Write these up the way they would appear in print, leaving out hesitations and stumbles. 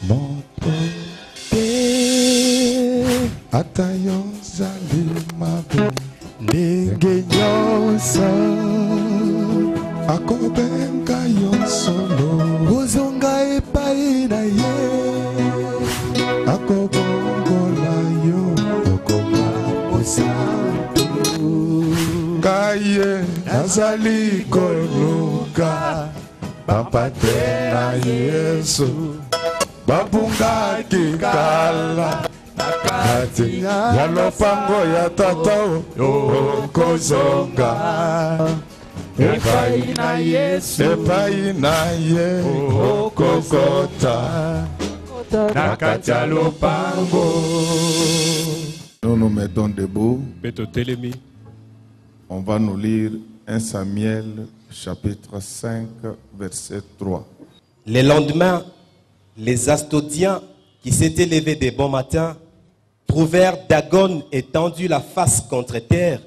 moto atayo zali mabe ndenge nyonso akobenga yo solo ozonga epai na ye akobongola yo okoma mosantu kaye nazali koluka bapate na Yesu babungaki kala nakati ya lopango ya tata okozonga epai na Yesu epai na ye okokota nakati ya lopango. Nous nous mettons debout. On va nous lire 1 Samuel chapitre 5 verset 3. Le lendemain, les Astodiens qui s'étaient levés de bon matin trouvèrent Dagon étendu la face contre terre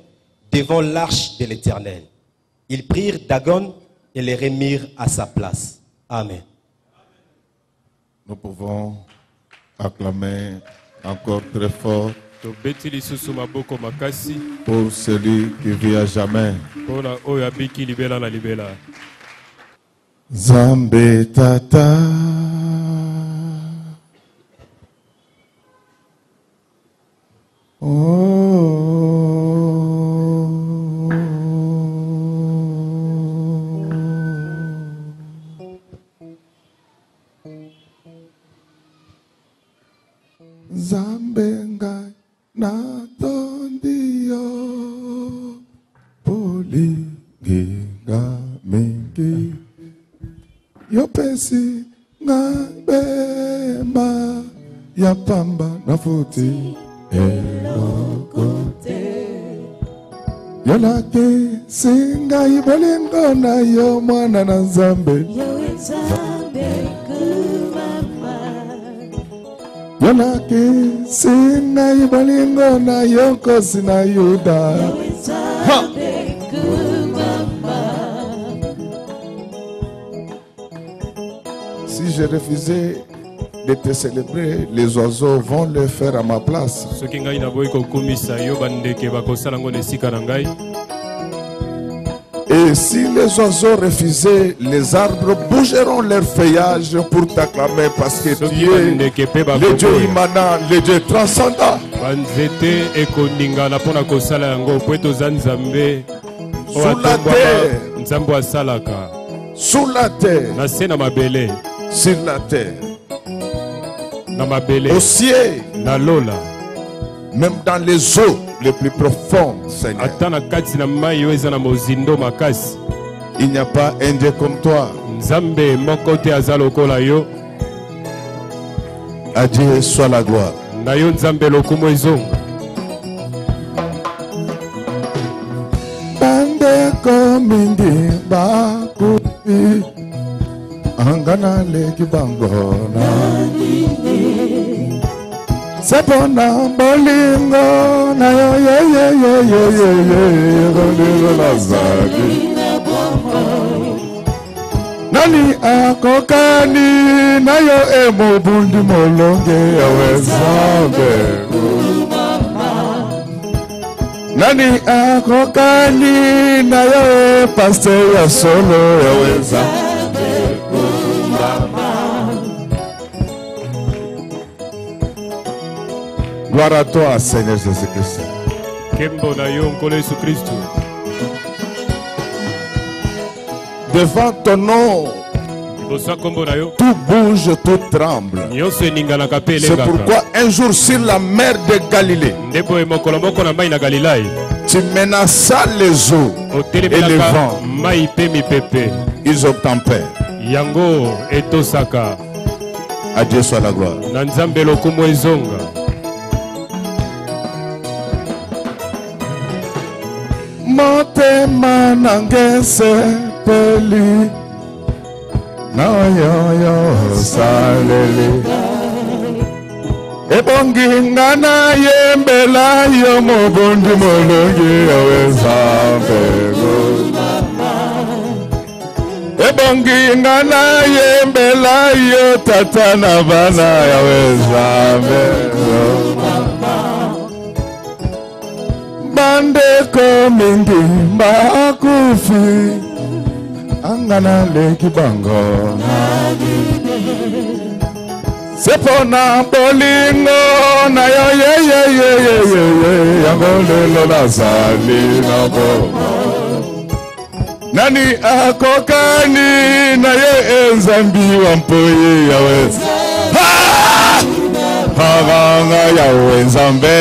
devant l'arche de l'Éternel. Ils prirent Dagon et le remirent à sa place. Amen. Nous pouvons acclamer encore très fort pour celui qui vit à jamais. Zambe tata Zambenga na tondio poliginga mingi yopesi ngabema ya pamba na futi elokote yolake singa ibolingo na yo mwana na Nzambe yolake singa ibolingo na yo kosi na Yuda Si je refusais de te célébrer, les oiseaux vont le faire à ma place. Et si les oiseaux refusaient, les arbres bougeront leur feuillage pour t'acclamer parce que tu es le Dieu immanent, le Dieu transcendant. Sous la terre, sur la terre, au ciel, même dans les eaux les plus profondes, Seigneur. Il n'y a pas un Dieu comme toi. À Dieu soit la gloire. Angana leki bangona sepona bolingo na yo lazaki nani akokani na yo emobundi molonge awezambe nani akokani na yo pasteur ya solo awezambe. Gloire à toi, Seigneur Jésus-Christ. Devant ton nom, tout bouge, tout tremble. C'est pourquoi un jour sur la mer de Galilée, tu menaças les eaux et les vents. Ils obtempèrent. À Dieu soit la gloire. Motema nangese peli na yo salele ebongi ngana yembela yo mobondi molongi awezambe ebonginga na yembela yo tata na bana yawe Nzambe bandeko mingi bakufi angana leki bango sepona bolingo na yo ye yango lelo nazali na bo nani akokani na ye Nzambi wa mpoye yawe Haganga yawe Nzambe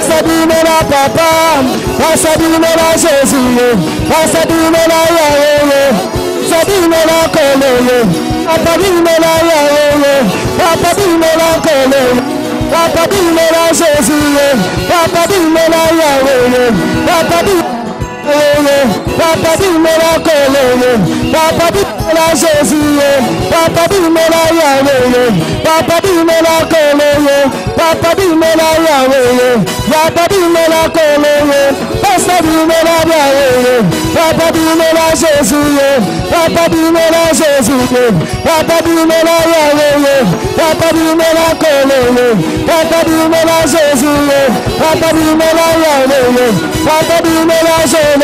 Sabine la papa, sabine la Jésus, sabine la Yahweh, sabine la Koleye, sabine la Yahweh, sabine la Koleye, sabine la Jésus, sabine la Yahweh, Papa dime la Koleye, Papa dime la Jésus, Papa dime la Yahweh, Papa dime la Koleye, Papa dime la Yahweh, Papa dime la Koleye, Papa dime la Yahweh, Papa dime la Jésus, Papa dime la Jésus, Papa dime la Yahweh, Papa dime la Koleye, Papa dime la Jésus, Papa dime la Yahweh, Papa dime la Jésus.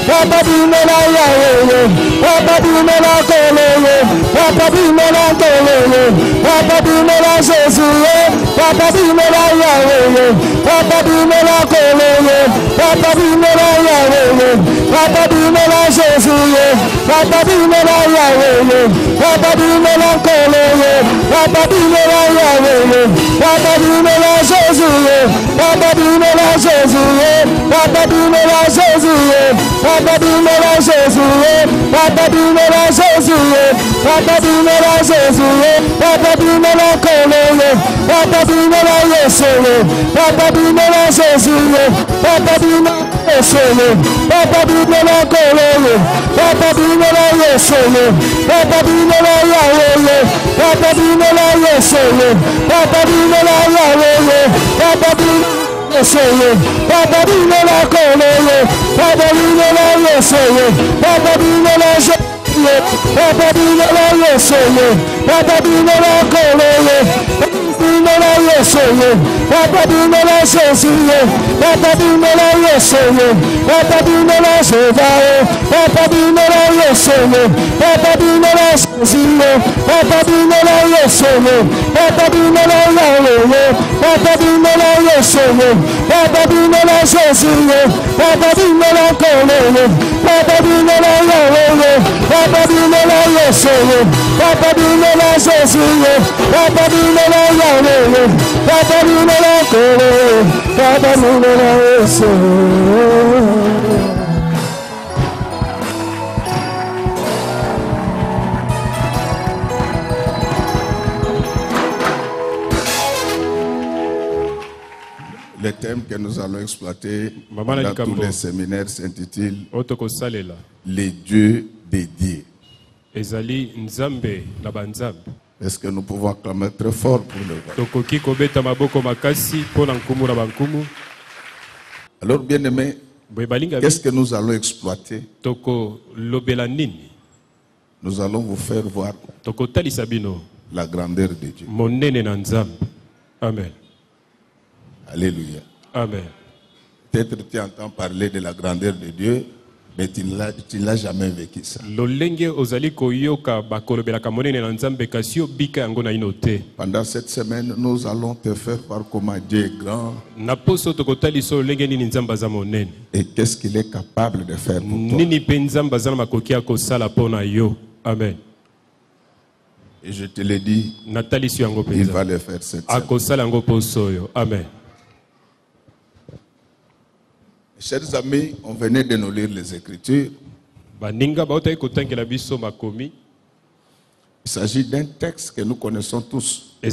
Papa dime la Yahweh, Papa dime la Koleye, Papa dime la Koleye, Papa dime la Jésus, Papa dime la Yahweh, Papa dime la Koleye, Papa dime la Yahweh, Papa dime la Jésus, Papa dime la Yahweh, Papa dime la Koleye, Papa dime la Yahweh, Papa dime la Jésus, Papa dime la Jésus, Papa dime la Jésus, Papa dime la Jésus, Papa dime la Jésus, Papa dime la Jésus, Papa dime la Koleye, Papa dime la Yeshua, Papa dime la Jésus, Papa dime la Yeshua, Papa dime la Koleye, Papa dime la Yeshua, Papa dime la Yahweh, Papa dime la Yeshua, Papa dime la Yahweh, Papa dime Papa dime la Koleye, Papa dime la Yeshua, Papa dime la Jésus, Papa dime la Yeshua, Papa dime la Koleye, dime la Yeshua, Papa dime la Jésus, Papa dime la Yeshua, Papa dime la Jésus, Papa dime la Yeshua, Papa dime la Jésus, Papa dime la Yeshua, Papa dime la Yahweh, Papa dime la Yeshua, Papa dime la Jésus, Papa dime la Koleye, Papa dime la Yahweh, Papa dime la Yeshua, Papa dime la Jésus, Papa dime la Yahweh, Papa dime la Koleye, Papa dime la Yeshua. Le thème que nous allons exploiter dans tous les séminaires s'intitule Les dieux dédiés. Est-ce que nous pouvons acclamer très fort pour le roi? Alors bien aimé, qu'est-ce que nous allons exploiter? Nous allons vous faire voir la grandeur de Dieu. Amen. Alléluia. Amen. Peut-être tu entends parler de la grandeur de Dieu. Mais tu ne l'as jamais vécu ça. Pendant cette semaine, nous allons te faire voir comment Dieu est grand. Et qu'est-ce qu'il est capable de faire pour toi. Amen. Et je te l'ai dit, il va le faire cette semaine. Amen. Chers amis, on venait de nous lire les Écritures. Il s'agit d'un texte que nous connaissons tous. C'est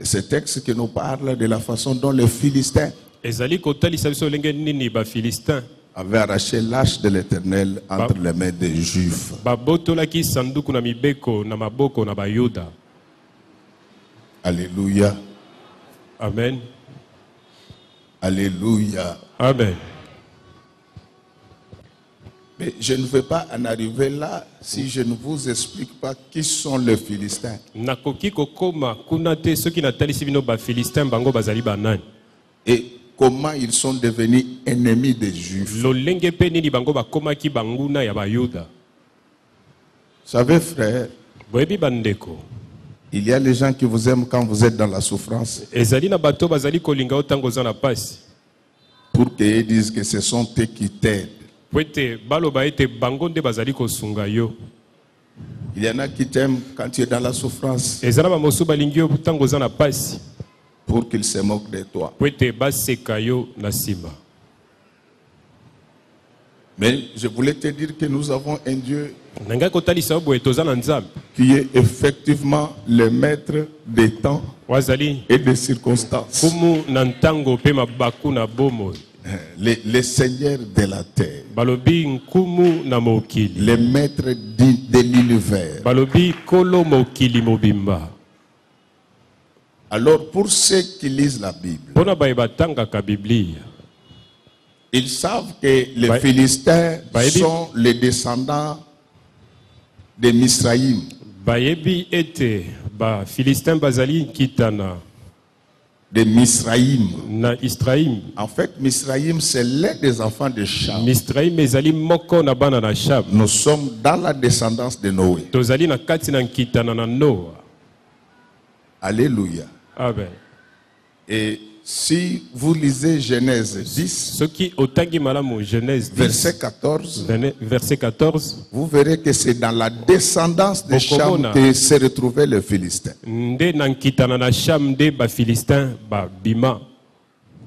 ce texte qui nous parle de la façon dont les Philistins avaient arraché l'arche de l'Éternel entre les mains des Juifs. Alléluia. Amen. Alléluia. Amen. Mais je ne vais pas en arriver là si je ne vous explique pas qui sont les Philistins. Et comment ils sont devenus ennemis des Juifs. Vous savez, frère, il y a les gens qui vous aiment quand vous êtes dans la souffrance. Pour qu'ils disent que ce sont eux qui t'aident. Il y en a qui t'aiment quand tu es dans la souffrance. Pour qu'ils se moquent de toi. Mais je voulais te dire que nous avons un Dieu qui est effectivement le maître des temps et des circonstances. Le Seigneur de la terre. Le maître de l'univers. Alors pour ceux qui lisent la Bible, ils savent que les Philistins sont les descendants de Misraïm. De Misraïm. En fait, Misraïm, c'est l'un des enfants de Cham. Nous sommes dans la descendance de Noé. Alléluia. Amen. Et si vous lisez Genèse 10, verset 14, vous verrez que c'est dans la descendance de Cham que se retrouvaient les Philistins.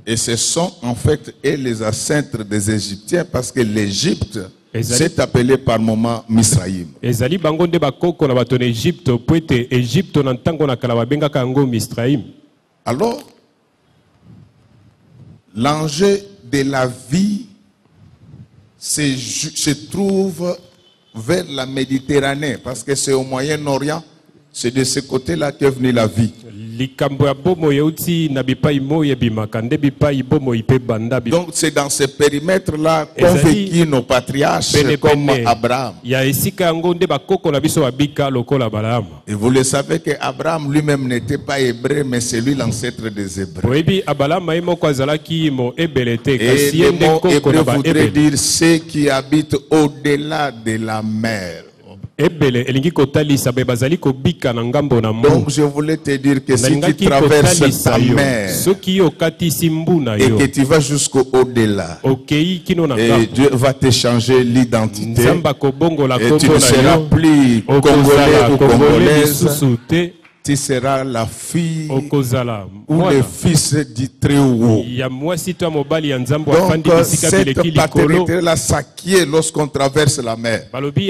Et ce sont en fait les ancêtres des Égyptiens parce que l'Égypte s'est appelée par moment Misraïm. Alors, l'enjeu de la vie se trouve vers la Méditerranée, parce que c'est au Moyen-Orient, c'est de ce côté-là qu'est venue la vie. Donc c'est dans ce périmètre-là qu'ont vécu nos patriarches comme Abraham. Et vous le savez qu'Abraham lui-même n'était pas hébreu, mais c'est lui l'ancêtre des Hébreux. Et le mot hébreu voudrait dire ceux qui habitent au-delà de la mer. Donc je voulais te dire que si tu traverses ta mer et que tu vas jusqu'au au-delà, et Dieu va te changer l'identité et tu ne seras plus congolais ou congolaise, tu seras la fille ou le fils du Très-Haut. Donc cette paternité-là s'acquiert lorsqu'on traverse la mer.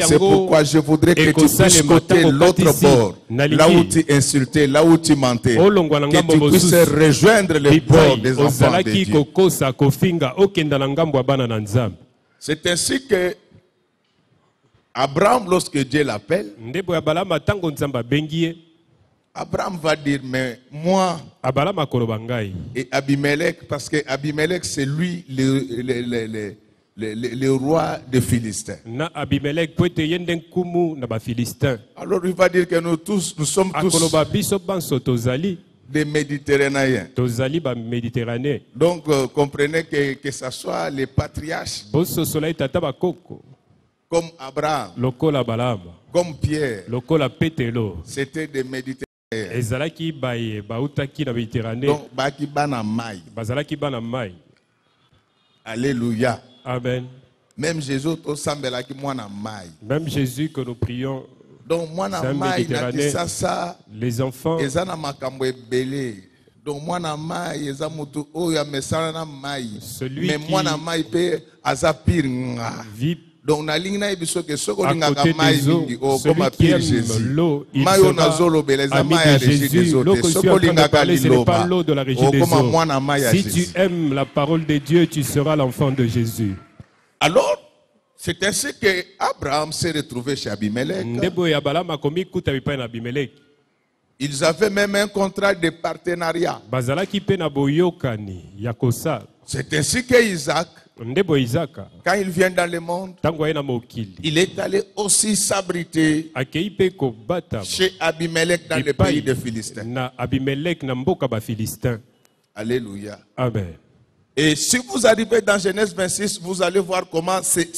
C'est pourquoi je voudrais que tu puisses noter l'autre bord, là où tu insultais, là où tu mentais, que tu puisses rejoindre le bord des enfants de Dieu. C'est ainsi que Abraham, lorsque Dieu l'appelle, Abraham va dire, mais moi et Abimelech, parce que Abimelech c'est lui le roi des Philistins. Alors il va dire que nous sommes tous des Méditerranéens. Tozali ba Méditerranée. Donc, comprenez que ce soit les patriarches Boso soleil tata bakoko. comme Abraham, Lokola balama. comme Pierre, Lokola petelo. c'était des Méditerranéens. Ezalaki baye bautaki na Méditerranée. Donc, baki bana mai. Bazalaki bana mai. Alléluia. Amen. Même Jésus au sambelaki mwana mai. Même Jésus que nous prions, Donc mwana c'est un mai Méditerranée. nakisasa Les enfants, ezana makambo ebele. Donc mwana mai eza mutu oyo amesana na mai. Celui Mais qui mwana mai pe azapir nga. vit Donc na lingna ebiso ke soko à lingaka côté mai des eaux, mingi o celui comme qui pire aime Jésus. l'eau, il Mayo sera nazolo beleza ami mai ya de régie des Jésus. eaux. L'eau que je suis Soko en train de lingaka parler, ce n'est pas liloba. l'eau de la régie O des comme eaux. mwana mai ya Si tu Jésus. aimes la parole de Dieu, tu seras l'enfant de Jésus. Alors, c'est ainsi que Abraham s'est retrouvé chez Abimelech. Ndebo ya balama komi kuta bipai na Abimelech. Ils avaient même un contrat de partenariat. Bazalaki pe na boyokani ya kosala. C'est ainsi que Isaac, Ndebo Isaka, quand il vient dans le monde, tango aye na mokili, il est allé aussi s'abriter akei pe kobata chez Abimelech dans le epai pays des Philistins. na Abimelech na mboka ba Philistin. Alléluia. Amen. Et si vous arrivez dans Genèse 26, vous allez voir comment ces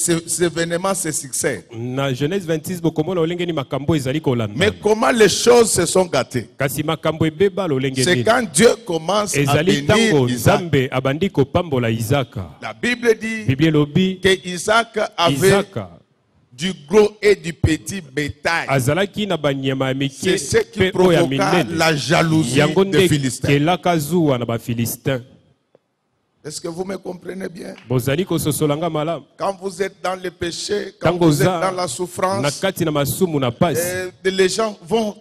événements se succèdent. Na Genèse 26 bokomona olenge ni makambo ezali kolanda. Mais comment les choses se sont gâtées. Kasi makambo ebeba lolenge C'est ni. quand Dieu commence à Ezali tango bénir Isaac. Nzambe abandi kopambola Isaka. La Bible dit Biblie lobi que Isaac avait Isaka du gros et du petit bétail. azalaki na banyama ya mike C'est ce qui pe oyo ya provoqua minene. la jalousie Yango des nde Philistins. kelaka zuwa na bafilistin. Est-ce que vous me comprenez bien? Bozali kososolanga malamu. Quand vous êtes dans le péché, quand Tango vous êtes za dans la na souffrance, kati na masumu na pasi. les gens vont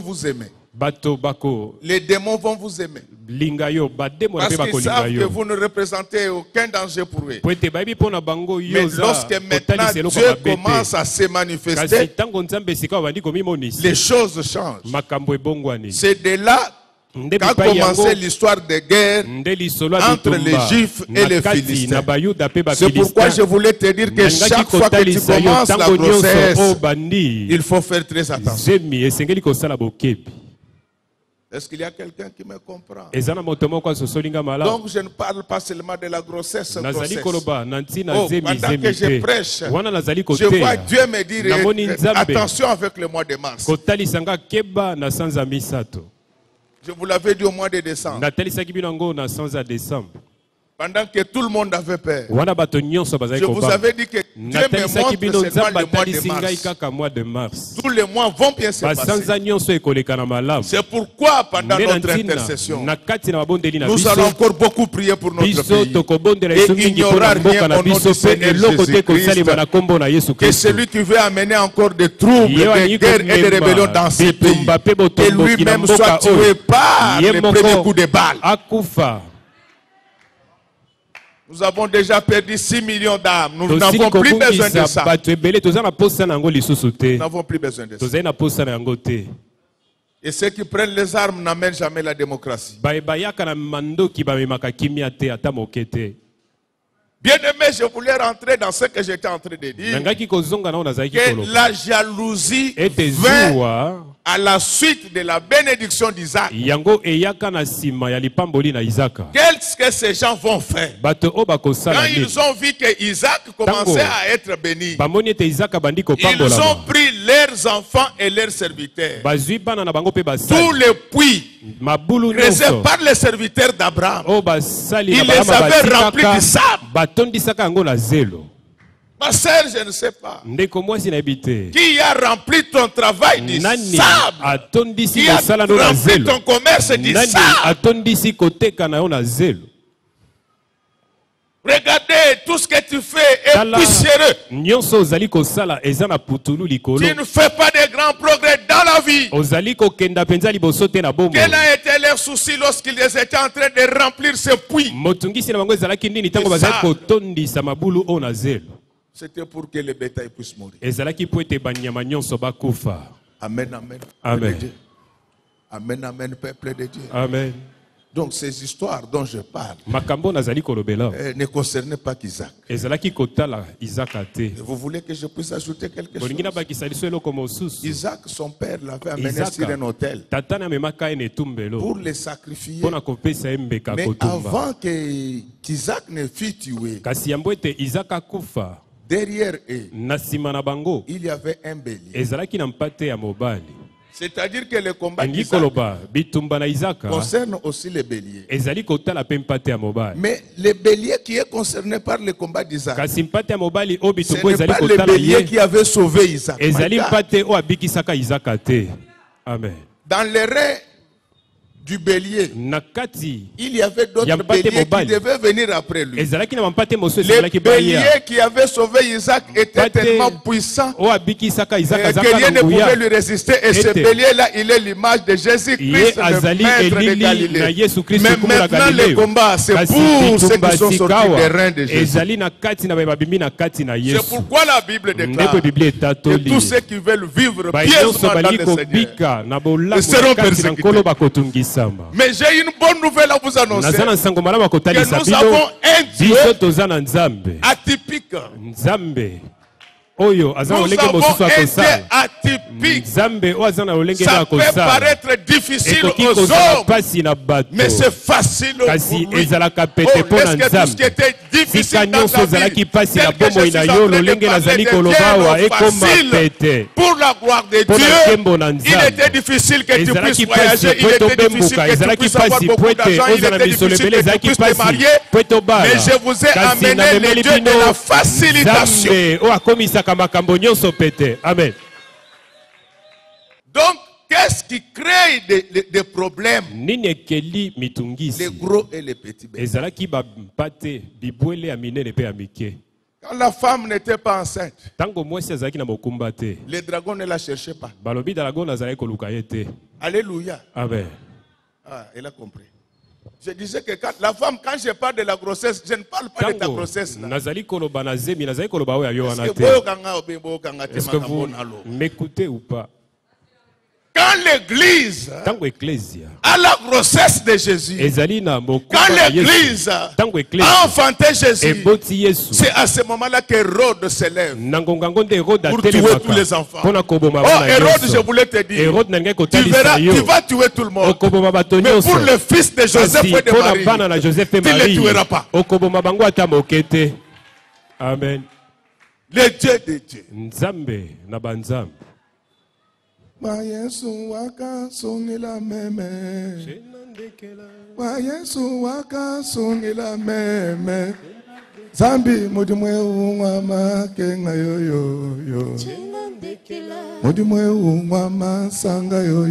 vous aimer. Bato bako Les démons vont vous aimer. linga yo bademo na Parce pe qu'ils bakolinga savent que yo. vous ne représentez aucun danger pour eux. Po ete bayebi mpo na bango Mais yo za lorsque maintenant kotalisa eloko Dieu mabe commence te. à se Kasi manifester, ntango Nzambe esika babandi komimonisa les choses changent. makambo ebongwani. C'est de là Nde qu'a bipai yango commencé l'histoire de guerre nde lisolo ya entre les bitumba Juifs et les na kati Philistins. na bayuda pe C'est pourquoi je bafilistin. voulais te dire que Nangaki chaque fois que tu kotalisa yo commences la ntango nyonso grossesse, oyo bandi il faut faire très attention. zemi esengeli kosala bokebi. Est-ce qu'il y a quelqu'un qui me comprend? Eza na moto moko asosolinga malamu. Donc je ne parle pas seulement de la grossesse. Nazali koloba na ntina Oh, zemi pendant zemi que je te. prêche, Wana nazali je vois koteya. Dieu me dire Namoni Nzambe. attention avec le mois de mars. Kotalisanga keba na sanza misato. Je vous l'avais dit au mois de décembre. Natalisaki bino yango na sanza décembre. Pendant que tout le monde avait peur. Wana bato nyonso bazali Je vous kobanga. avais dit que Dieu me Natalisaki bino montre seulement Nzambe le mois de atalisi ngai mars. kaka mois de mars. Tous les mois vont bien se passer. Basanza nyonso ekoleka na malamu. C'est pourquoi pendant Nde na notre ntina intercession, na kati na babondeli na nous allons biso. encore beaucoup prier pour notre Biso pays. tokobondela Et yesu il mingi n'y mpo aura na mboka rien na au nom biso du pe Seigneur eloko te kosalema Jésus-Christ. na kombo na Yesu Que Kristo. celui qui veut amener encore des troubles, Ye des alingi guerres et des rébellions komema dans ces pays, bitumba pe que botomboki na lui-même soit mboka tué oyo. par Ye les premiers moko coups de balle. akufa. Nous avons déjà perdu 6 millions d'âmes. Nous Tosili n'avons plus besoin de kobungisa ça. bato ebele toza na posa na yango lisusu te. Nous n'avons plus besoin de ça. Tozali na posa na yango te. Et ceux qui prennent les armes n'amènent jamais la démocratie. Bayaka na mandoki bamemaka kimia te ata moke te. Bien aimé, je voulais rentrer dans ce que j'étais en train de dire. Nangaki kozonga nao nazalaki Que koloba. la jalousie Ete vint zuwa à la suite de la bénédiction d'Isaac. yango eyaka na nsima ya lipamboli na Isaka. Qu'est-ce que ces gens vont faire? Bato oyo bakosala Quand nini? ils ont vu que Isaac commençait à être béni, Bamoni ete Isaka bandi ils ont kopambolama. pris leurs enfants et leurs serviteurs. Bazwi bana na bango pe Tous basali. les puits Mabulu creusés nyonso. par les serviteurs d'Abraham, Oyo basali il na les balama avait remplis batikaka. de sable. Batondisaka yango na zelo. Ma sœur, je ne sais pas. Ndeko mwasi nayebi te. Qui a rempli ton travail du Nani sable? atondisi Qui a kosala no na rempli zelo? ton commerce du Nani sable? atondisi koteka na yo na zelo? Regardez, tout ce que tu fais est Tala poussiéreux. nyonso ozali kosala eza na putulu likolo. Tu ne fais pas de grands progrès dans la vie. Ozali kokenda penza liboso te na bomoi. Quel a été leur souci lorsqu'ils étaient en train de remplir ce puits? Motungisi na bango ezalaki nini ntango Eza. bazali kotondisa mabulu oyo na zelo? C'était pour que le bétail puisse mourir. Ezalaki po ete banyama nyonso bakufa. Amen, amen. Amen. Peuple de Dieu. Amen, amen, peuple de Dieu. Amen. Donc ces histoires dont je parle ne concernaient pas qu'Isaac. Vous voulez que je puisse ajouter quelque chose? Isaac, son père, l'avait amené sur un autel pour les sacrifier. Mais avant qu'Isaac ne fût tué, derrière eux, il y avait un bélier. C'est-à-dire que le combat d'Isaac concerne aussi les béliers. Mais le bélier qui est concerné par le combat d'Isaac, ce n'est pas le bélier qui avait sauvé Isaac. Amen. Dans les reins du bélier, il y avait d'autres béliers qui devaient venir après lui. Le bélier qui avait sauvé Isaac était tellement puissant que rien ne pouvait lui résister. Et ce bélier-là, il est l'image de Jésus-Christ, le maître de Galilée. Mais maintenant, le combat, c'est pour ceux qui sont sortis des reins de Jésus. C'est pourquoi la Bible déclare que tous ceux qui veulent vivre pieusement dans le Seigneur seront persécutés. Mais j'ai une bonne nouvelle à vous annoncer. Que nous avons un Dieu atypique. Nous avons un Dieu atypique. Ça peut paraître difficile aux hommes, mais c'est facile pour lui. Oh, est-ce que tout ce qui était difficile dans ta vie, tel que je suis en train de parler de Dieu, facile pour la gloire de Dieu? Il était difficile que tu puisses voyager, il était difficile que tu puisses avoir beaucoup d'argent, il était difficile que tu puisses te marier, mais je vous ai amené le Dieu de la facilitation. Amen. Donc, qu'est-ce qui crée des problèmes? Les gros et les petits bébés. Quand la femme n'était pas enceinte, les dragons ne la cherchaient pas. Alléluia. Amen. Ah, elle a compris. Je disais que quand la femme, quand je parle de la grossesse, je ne parle pas de ta grossesse. Est-ce que vous m'écoutez ou pas? Quand l'Église a la grossesse de Jésus, quand l'Église a enfanté Jésus, c'est à ce moment-là qu'Hérode s'élève pour tuer tous les enfants. Oh, Hérode, je voulais te dire, tu vas tuer tout le monde. Mais pour le fils de Joseph et de Marie, tu ne les tueras pas. Amen. Le Dieu de Dieu. Amen. Yesu wakasongela meme. Yesu wakasongela meme. Zambi mudimwe umama kenga yo. Mudimwe umama sanga yo.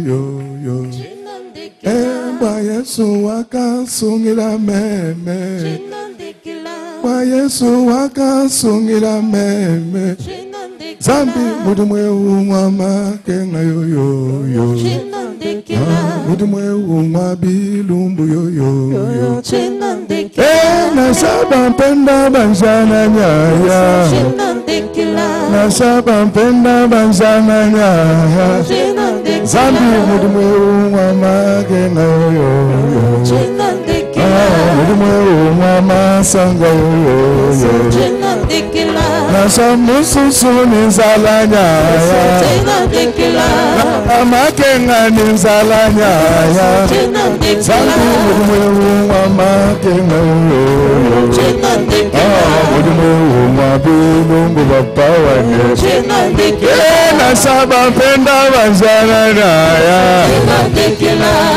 Yesu wakasongela meme. Yesu wakasongela meme. Zambi mudumwe umama kenga yo. Mudumwe umwa bilumbu yo. Nasaba mpenda banjana nyaya. Nasaba mpenda banjana nyaya. Zambi mudumwe umama kenga yo. Mudumwe umama sanga yo. Nasamususu nizala nyaya. Amakenga nizala nyaya. Zambi mudumwe amakenga yo. Mudumwe bilungu bapawane. Nasaba mpenda banjana nyaya.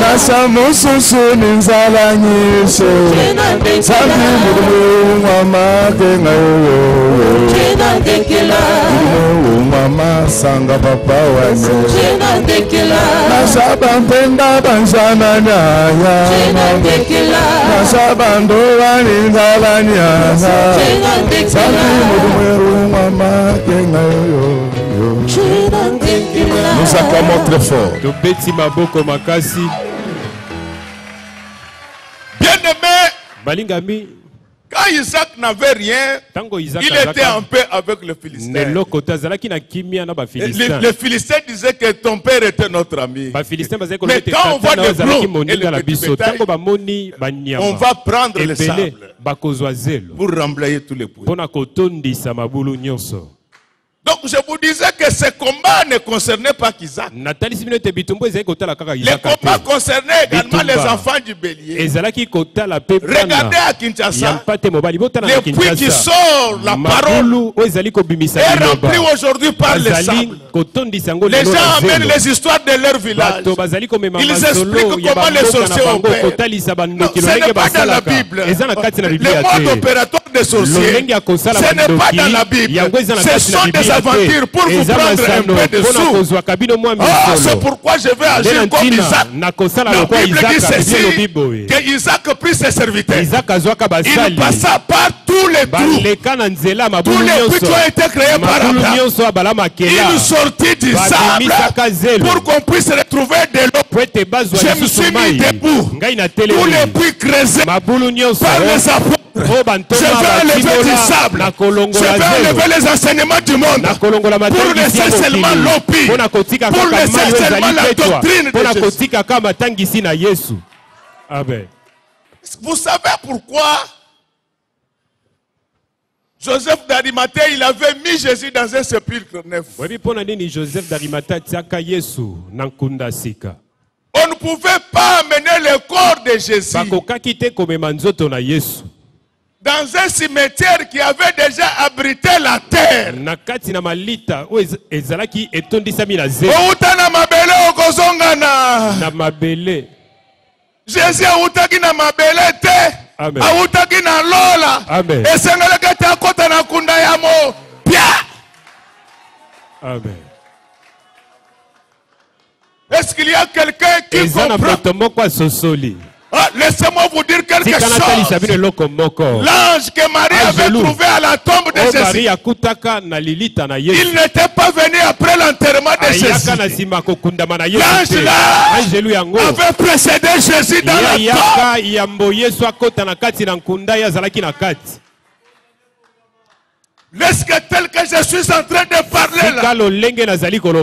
Nasamususu nizala nyise. Zambi mudumwe amakenga yo. Mama sanga papa wane. Nasaba mpenda banjana nyaya. Nasaba ndoa nizala nyaya. Zambi mudumwe mama kenga yo. Nous acclamons très fort. Bien-aimé, Balingami. quand quand Isaac n'avait rien, il était en paix avec le Philistin. Les Philistins disaient que ton père était notre ami. Mais quand on voit le gros et le petit bétail, on va prendre le sable pour remblayer tous les puits. Donc je vous disais que ce combat ne concernait pas qu'Isaac. Les combats concernaient également les enfants du bélier. Regardez à Kinshasa, les puits qui sortent la parole est rempli aujourd'hui par le sable. Les gens amènent les histoires de leur village. Ils expliquent comment les sorciers opèrent. Non, ce n'est pas dans la Bible. Le mode opératoire des sorciers, ce n'est pas dans la Bible. Ce sont des aventures pour vous prendre un peu de sous. C'est pourquoi je vais agir comme Isaac. La Bible dit ceci, que Isaac prit ses serviteurs. Il passa par tous les trous. Tous les puits qui ont été créés par Abraham. Il sortit du sable pour qu'on puisse retrouver de l'eau. Je me suis mis debout. Tous les puits creusés par les apôtres. Je vais enlever du sable. Je vais enlever les enseignements du monde pour laisser seulement l'opi, pour laisser seulement la doctrine de Jésus. Amen. Vous savez pourquoi Joseph d'Arimathée, il avait mis Jésus dans un sépulcre neuf. On ne pouvait pas amener le corps de Jésus dans un cimetière qui avait déjà abrité la terre. Jésus a outaki na mabele te. A outaki na lola. Et sengalaka ta kota na kunda ya mo. Pia. Amen. Est-ce qu'il y a quelqu'un qui comprend? Laissez-moi vous dire quelque chose. L'ange que Marie avait trouvé à la tombe de Jésus, il n'était pas venu après l'enterrement de Jésus. L'ange là avait précédé Jésus dans la tombe. Est-ce que tel que je suis en train de parler là,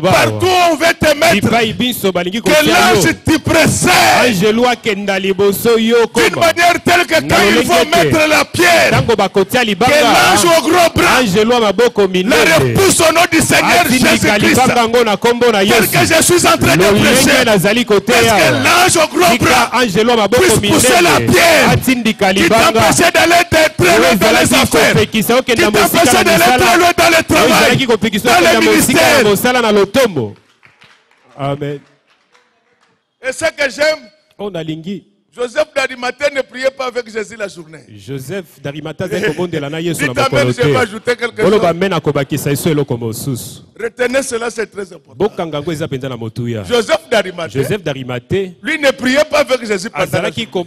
partout on veut te mettre, que l'ange te précède d'une manière telle que quand ils vont mettre la pierre, que l'ange au gros bras la repousse au nom du Seigneur Jésus-Christ. Tel que je suis en train de prêcher, est-ce que l'ange au gros bras puisse pousser la pierre qui t'empêchait d'aller très loin dans les affaires, qui t'empêchait d'aller très loin dans le travail, dans le ministère. Amen. Et ce que j'aime, Joseph d'Arimathée ne priait pas avec Jésus la journée. Joseph d'Arimathée je vais ajouter quelque chose. Retenez cela, c'est très important. Joseph d'Arimathée, lui ne priait pas avec Jésus pendant la journée.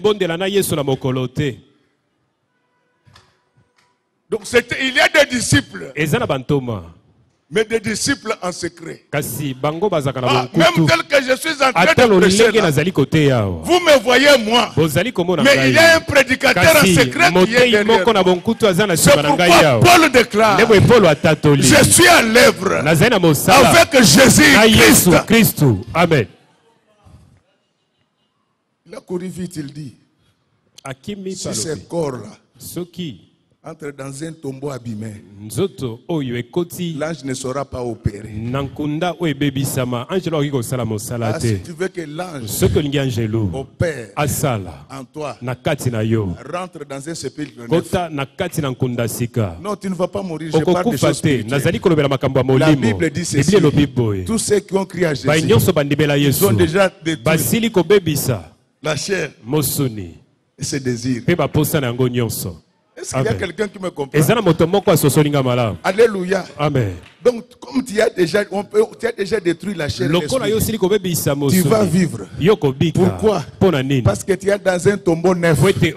Donc il y a des disciples, mais des disciples en secret. Même tel que je suis en train de prêcher là, vous me voyez moi, mais il y a un prédicateur en secret qui est derrière moi. C'est pourquoi Paul déclare, je suis à l'œuvre avec Jésus-Christ. Amen. Il a couru vite, il dit, si ce corps-là entre dans un tombeau abîmé, l'ange ne sera pas opéré. Si tu veux que l'ange opère en toi, rentre dans un sépulcre neuf. Non, tu ne vas pas mourir. Je parle des choses spirituelles. La Bible dit ceci, tous ceux qui ont crié à Jésus, ils ont déjà détruit la chair et ses désirs. Est-ce qu'il y a quelqu'un qui me comprend? Alléluia. Amen. Donc, comme tu as déjà détruit la chair et l'esprit, tu vas vivre. Pourquoi? Parce que tu es dans un tombeau neuf. Tu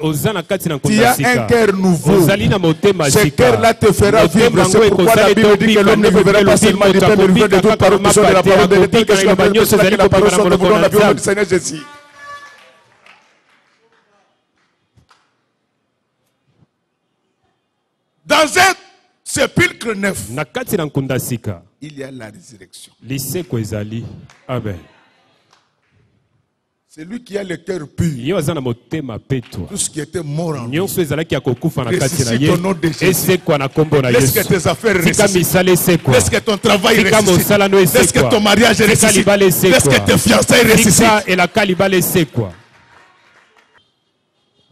as un cœur nouveau. Ce cœur-là te fera vivre. C'est pourquoi la Bible dit que l'homme ne vivra pas seulement du pain, mais vivra de toute parole qui sort de la parole de Dieu. Que la parole sorte de la parole du Seigneur Jésus. Dans un sépulcre neuf, na kati na nkunda sika il y a la résurrection. liseko ezali. Amen. C'est lui qui a le cœur pur. Ye aza na motema peto. Tout ce qui était mort en lui. Nyonso ezalaki ya kokufa na kati na Ressuscite ye au nom de Jésus. esekwa na kombo na Laisse que Yesu. tes affaires Tika ressuscitent. misala esekwa. Laisse que ton travail Tika ressuscite. mosala no Laisse que esekwa. ton mariage Tika ressuscite. libala esekwa. Laisse que tes fiançailles Tika ressuscitent. elaka libala esekwa.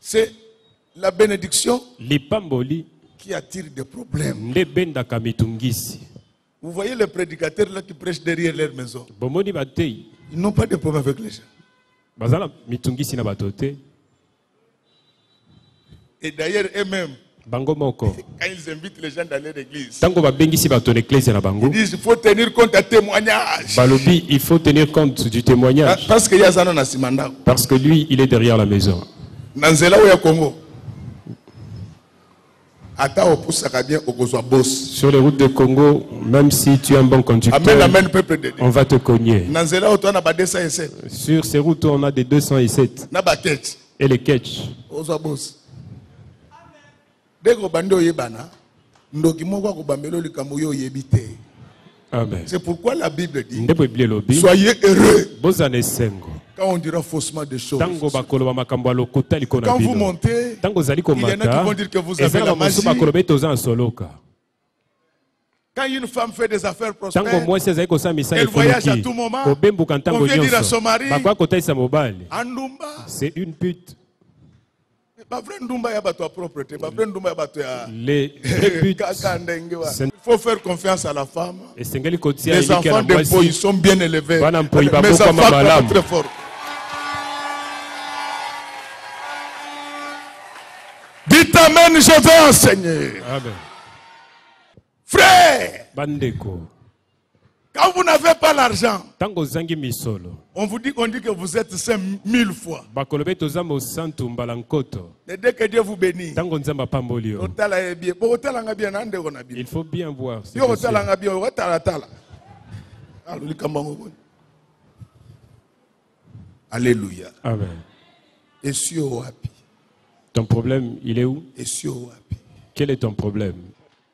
C'est la bénédiction Lipamboli qui attire des problèmes. nde bendaka mitungisi. Vous voyez les prédicateurs là qui prêchent derrière leur maison. Bomoni batei Ils n'ont pas de problème avec les gens. bazala mitungisi na batote. Et d'ailleurs, eux-mêmes, Bango moko. quand ils invitent les gens d'aller à l'église, Tango babengisi bato na eklezia na bango. ils disent il faut tenir compte à témoignage. Balobi, il faut tenir compte du témoignage. Parce qu'il y a ça dans la Simanda. Parce que lui, il est derrière la maison. Nanzela ou ya Congo. Ata opusaka bien okozwa boss. Sur les routes de Congo, même si tu es un bon conducteur, Amen, amen, peuple de Dieu. on va te cogner. Nanzela ou na ba 207. Sur ces routes, on a des 207 Na ba ketch. et les catch. Ozwa boss. Deko bando yebana. Ndoki moko ko bambelo likambo yo yebite. Amen. C'est pourquoi la Bible dit Ndebo Biblia lobi, soyez heureux bozane sengo. quand on dira faussement des choses. Tango bakoloba makambo alokota likona Quand vous bino. montez, Tango zali il y en a qui komata. vont dire que vous avez Ezala la bamosu magie. bakoloba toza en soloka. Quand une femme fait des affaires Tango prospères, mwasi azali kosala misala elle voyage à efoloki. tout moment. Kobembuka On ntango vient dire à nyonso. son mari, Bakwa kotaisa mobali. Andumba, C'est une pute. ba vrai ndumba ya bato ya propreté, ba vrai ndumba ya bato ya Les putes. kaka ndenge wa. C'est- Il faut faire confiance à la femme. Esengeli kotia Les eliki ya enfants na de Poi mwasi. sont bien élevés. Bana mpoi Mes baboko enfants mabalamu. sont très forts. Dites amen, je vais enseigner. Amen. Frère, Bandeko. quand vous n'avez pas l'argent, Tango zangi misolo. on dit que vous êtes 5000 fois. Bakolobe toza mosantu mbala nkoto. Et dès que Dieu vous bénit, Tango nzamba pamboli yo. otala ye bien. Bon, otala nga bien, nande ona bien. Il faut bien voir. ce Yo dossier. otala nga bien, otala tala. Allo likambango boni. Alléluia. Amen. Et si o wapi? Ton problème, il est où? Et si o wapi? Quel est ton problème?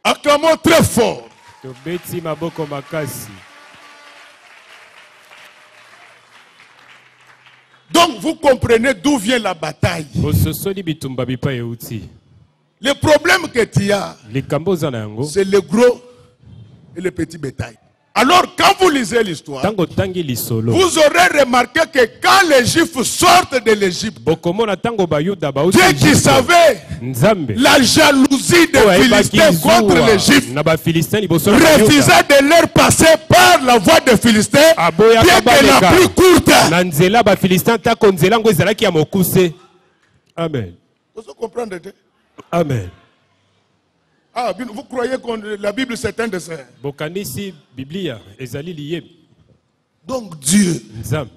Acclamons très fort. Tobeti maboko makasi. Donc vous comprenez d'où vient la bataille. Bososoli bitumba bipa euti. Le problème que tu as, Likambo za na yango. c'est le gros et le petit bétail. Alors quand vous lisez l'histoire, Tango tangi lisolo. vous aurez remarqué que quand les Juifs sortent de l'Égypte, Bokomona tango bayuda bauti. Dieu qui savait Nzambe. la jalousie des Philistins contre les Juifs Na ba Philistins liboso na bayuda. refusa de leur passer par la voie des Philistins, Aboya bien que la kabaleka. plus courte. Na nzela ba Philistins tako nzela ngo ezalaki ya mokuse. Amen. Vous comprenez? Amen. Ah, vous croyez que la Bible c'est un dessin? Bokanisi Biblia ezali liye. Donc Dieu Nzambe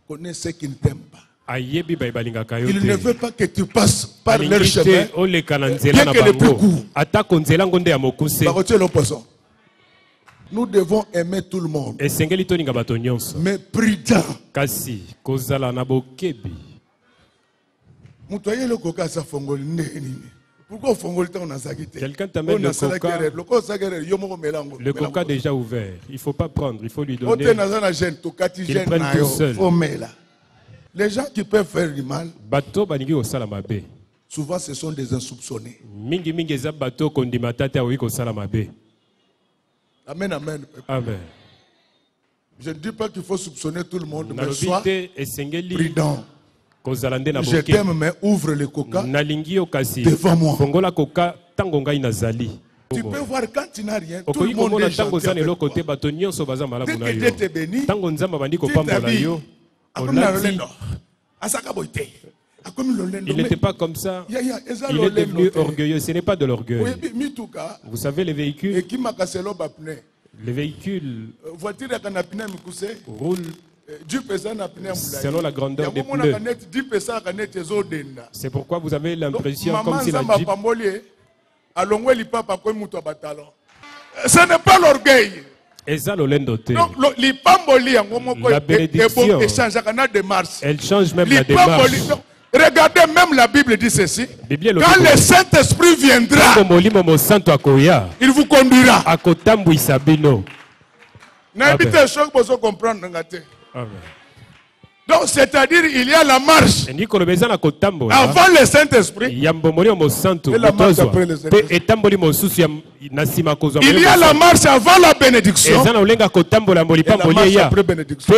connaît ceux qui ne t'aiment pas. ayebi ba balingaka yo Il ne te. veut pas que tu passes par leur Alingi chemin. te oleka na nzela na Bien que le plus bango. court. Atako nzela ngo nde ya mokuse. Bah, retiens le poisson. Nous devons aimer tout le monde, Esengeli toninga bato nyonso. mais prudent. Kasi kozala na bokebi. Mutoye le coca sa fongoli nini. Pourquoi fongoli ta on a sakité? Quelqu'un t'amène le coca. Le coca sakere yo moko melango. Le coca déjà ouvert. Il ne faut pas prendre, il faut lui donner. Ote nazana jeune to kati Qu'ils jeune prennent na tout yo. seul. Faut mela. Les gens qui peuvent faire du mal, Bato baningi osala mabe. souvent ce sont des insoupçonnés. Mingi mingi eza bato kondima tata oyi kosala mabe. Amen, amen. Amen. Je ne dis pas qu'il faut soupçonner tout le monde, mais sois Nalobite esengeli prudent. kozala nde na Je bokebi. t'aime, mais ouvre le coca. Nalingi yo kasi. Devant moi. Fongola coca tango ngai nazali. Tu peux voir quand tu n'as rien, tout le Okoki monde komona est tango gentil za avec neloko toi. te bato nyonso baza malamu Dès na que yo. Dieu te bénit, Tango nzamba bandi tu kopambola t'habilles. yo. Akomi na Olati. lolendo. Asaka boite. Akomi lolendo. Il n'était pas comme ça. Ya, eza Il est devenu lolendo te. orgueilleux. Ce n'est pas de l'orgueil. Oyebi, mituka, Vous savez, les véhicules, ekimaka selo bapne. les véhicules Voiture yaka na pneu mikuse, roulent Jeep eza na pneu mulayi. selon la grandeur des Yango monaka pneus. net, Jeep ezalaka net ezodenda. C'est pourquoi vous avez Donc, l'impression maman comme si la nzamba Jeep... pamboli, alongwe lipapa akomi mutu abatalon. Ce n'est pas l'orgueil. Eza lolendo te. Donc, lipamboli yango moko La bénédiction. échangeaka na démarche. Elle change même la Lipamboli, démarche. donc, Regardez, même la Bible dit ceci. Quand le Saint-Esprit viendra, il vous conduira. Donc, c'est-à-dire, il y a la marche avant le Saint-Esprit et la marche après le Saint-Esprit. Il y a la marche avant la bénédiction et la marche après bénédiction.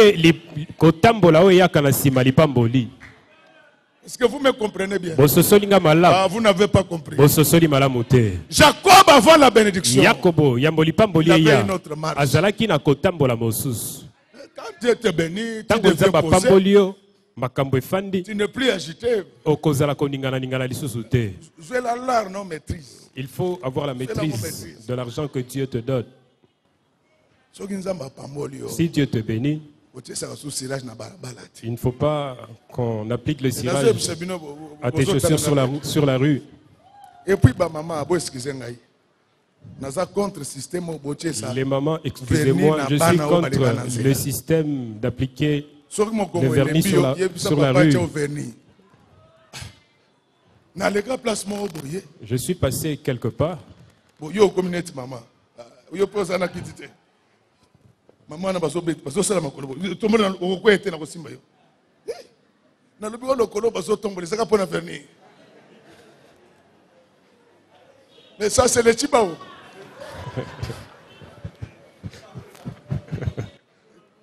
Est-ce que vous me comprenez bien? Ah, vous n'avez pas compris. Jacob avant la bénédiction, il avait une autre marche. Quand Dieu te bénit, tu deviens posé. Tu n'es plus agité. Jouer l'art, non maîtrise. Il faut avoir la maîtrise de l'argent que Dieu te donne. Si Dieu te bénit, il ne faut pas qu'on applique le cirage à tes chaussures sur la rue. Et puis, maman, les mamans, excusez-moi, je suis contre le système d'appliquer le vernis sur la rue. Je suis passé quelque part. Maman na baso sala makolo to mona ko ete na ko simba yo na lobi lo kolo baso tombo saka pona vernis. Mais ça c'est le chibao.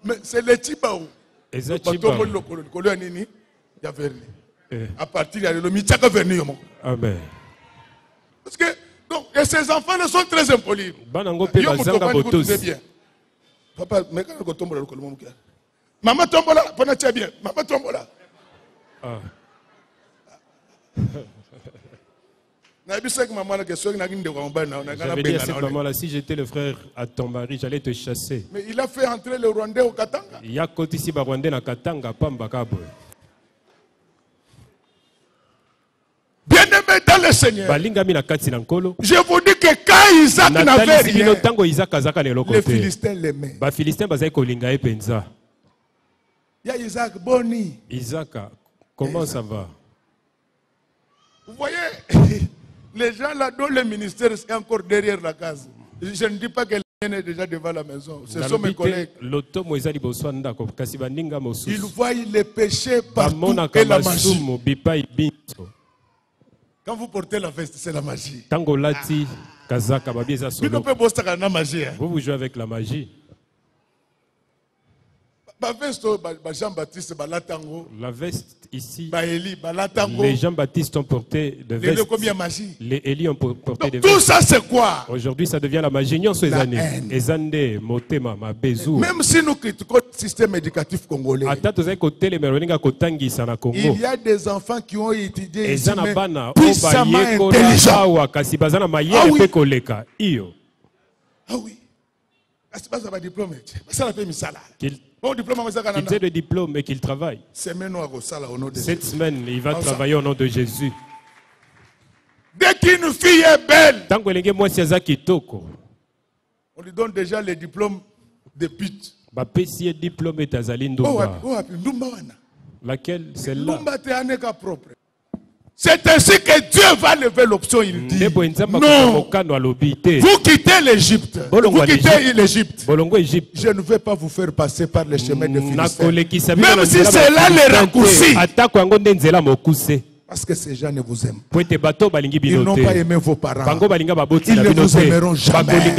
Mais c'est le chibao. Et ça chibao lo kolo nini ya vernis. À partir de le mitaka vernis yo. Amen. Parce que donc et ces enfants là sont très impolis. Banango pe bazanga botos. Papa, mais quand on tombe là, maman tombe là, pendant que tu es bien. Maman tombe là. J'avais dit à cette maman-là, si j'étais le frère à ton mari, j'allais te chasser. Mais il a fait entrer le Rwandais au Katanga. Il y a côté ici, Rwandais na Katanga, Pamba Kabo. Bien-aimé dans le Seigneur, je vous dis que quand Isaac n'avait rien, les Philistins l'aimaient. Il y a Isaac Boni. Isaac, comment ça va? Vous voyez, les gens là dont le ministère est encore derrière la case. Je ne dis pas que l'un est déjà devant la maison. Ce sont mes collègues. Ils voient les péchés partout et la magie. Quand vous portez la veste, c'est la magie. Vous jouez avec la magie. La veste ici, les Jean-Baptiste ont porté de veste. Les Élie ont porté des vestes. Tout ça c'est quoi? Aujourd'hui ça devient la magie. Même si nous critiquons le système éducatif congolais, il y a des enfants qui ont étudié ici, puissamment intelligents. Ah oui. Qu'il ait le diplôme et qu'il travaille. Cette semaine, il va travailler au nom de Jésus. Dès qu'une fille est belle, on lui donne déjà le diplôme de pute. Laquelle? Celle-là. C'est ainsi que Dieu va lever l'option. Il dit non, vous quittez l'Égypte. Vous quittez l'Égypte. Je ne vais pas vous faire passer par les chemins de Philistins. Même si c'est là les raccourcis. Parce que ces gens ne vous aiment pas. Ils n'ont pas aimé vos parents. Ils ne vous aimeront jamais.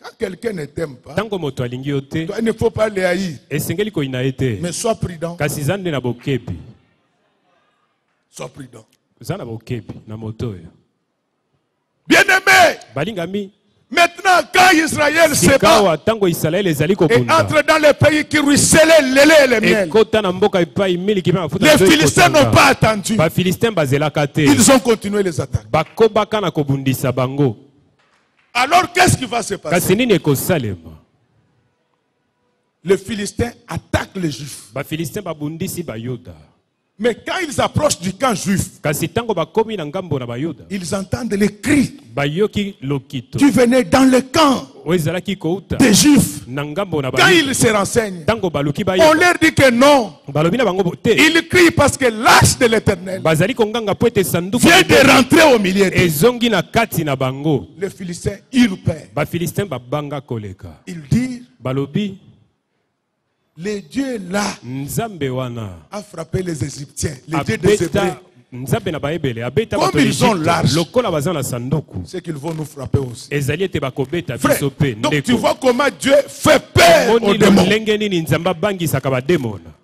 Quand quelqu'un ne t'aime pas, il ne faut pas les haïr. Mais sois prudent. Sois prudent. Bien-aimé, maintenant quand Israël se bat et entre dans les pays qui ruisselaient le lait et le miel, les Philistins n'ont pas attendu. Ils ont continué les attaques. Alors qu'est-ce qui va se passer? Les Philistins attaquent les Juifs. Mais quand ils approchent du camp juif, ils entendent les cris qui venaient dans le camp des Juifs. Quand ils se renseignent, on leur dit que non. Ils crient parce que l'arche de l'Éternel vient de rentrer au milieu d'eux. Les Philistins irrupèrent. Ils disent, le Dieu là a frappé les Égyptiens, les dieux des Hébreux. Comme ils ont l'arche, c'est qu'ils vont nous frapper aussi. Frère, donc tu vois comment Dieu fait peur aux démons.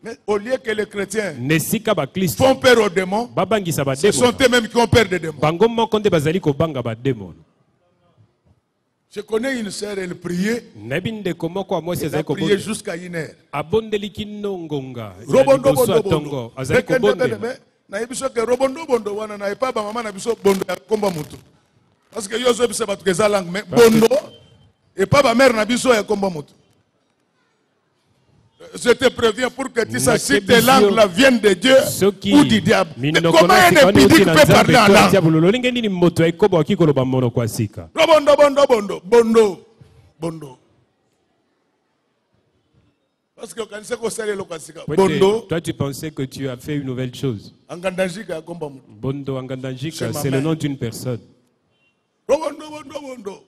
Mais au lieu que les chrétiens font peur aux démons, ce sont eux-mêmes qui ont peur des démons. Je connais une sœur, elle priait. Elle a prié jusqu'à 1 heure. Parce que yo zo pas que ça langue mais bondo et pas ma mère na biso ya komba moto. Je te préviens pour que tu saches si tes langues là viennent de Dieu ou du diable. Mais comment un épidique peut parler en langue? Bondo. Parce que quand c'est Bondo. Toi tu pensais que tu as fait une nouvelle chose. Bondo Angandanjika, c'est le nom d'une personne. Bondo.